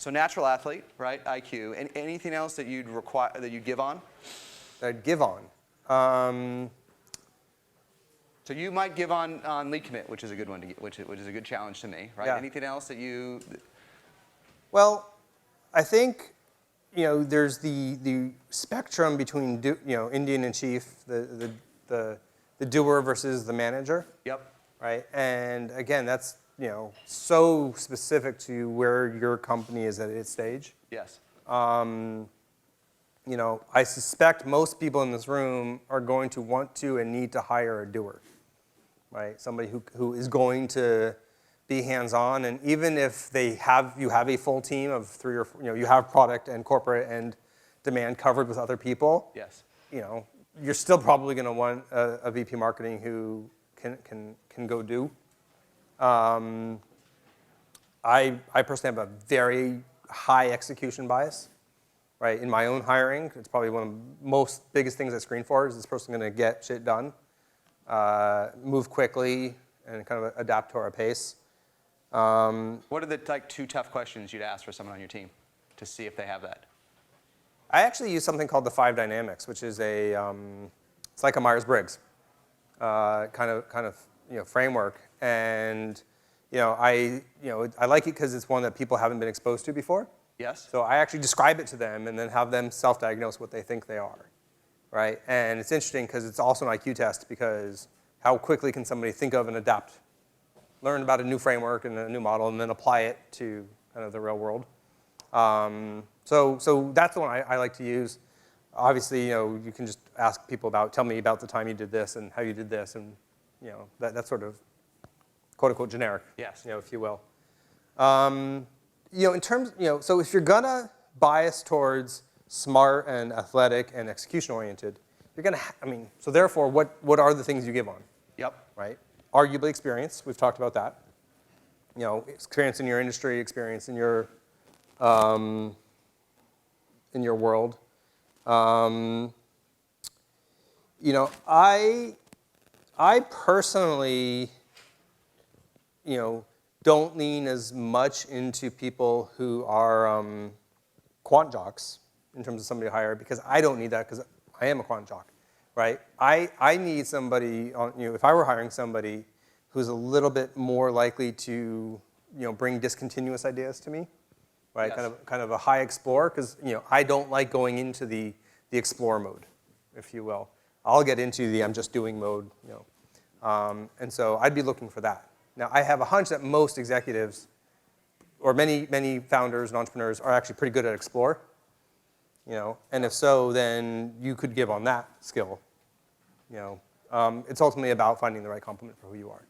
So natural athlete, right? IQ. And anything else that you'd require that you give on? That I'd give on. So you might give on lead commit, which is a good one to get, which is a good challenge to me, right? Yeah. Anything else that you? Well, I think there's the spectrum between Indian in chief, the doer versus the manager. Yep. Right, and again, that's so specific to where your company is at its stage. Yes. I suspect most people in this room are going to want to and need to hire a doer, right? Somebody who is going to be hands-on, and even if you have a full team of 3 or 4, you have product and corporate and demand covered with other people. Yes. You're still probably going to want a VP marketing who can go do. I personally have a very high execution bias, right? In my own hiring, it's probably one of the most biggest things I screen for is this person going to get shit done, move quickly, and kind of adapt to our pace. What are the 2 tough questions you'd ask for someone on your team to see if they have that? I actually use something called the 5 dynamics, which is it's like a Myers-Briggs kind of framework, and I like it because it's one that people haven't been exposed to before. Yes. So I actually describe it to them and then have them self-diagnose what they think they are, right? And it's interesting because it's also an IQ test because how quickly can somebody think of and adapt, learn about a new framework and a new model, and then apply it to kind of the real world. So that's the one I like to use. Obviously, you can just ask people tell me about the time you did this and how you did this, and that's sort of quote unquote generic. Yes. If you will. In terms, so if you're gonna bias towards smart and athletic and execution oriented, you're gonna. So therefore, what are the things you give on? Yep. Right. Arguably experience. We've talked about that. Experience in your industry, experience in your world. I personally, don't lean as much into people who are quant jocks in terms of somebody to hire because I don't need that because I am a quant jock, right? I need somebody, if I were hiring somebody who's a little bit more likely to, bring discontinuous ideas to me, right? Yes. Kind of a high explorer because, I don't like going into the explore mode, if you will. I'll get into the I'm just doing mode, and so I'd be looking for that. Now, I have a hunch that most executives, or many founders and entrepreneurs, are actually pretty good at explore, and if so, then you could give on that skill. It's ultimately about finding the right complement for who you are.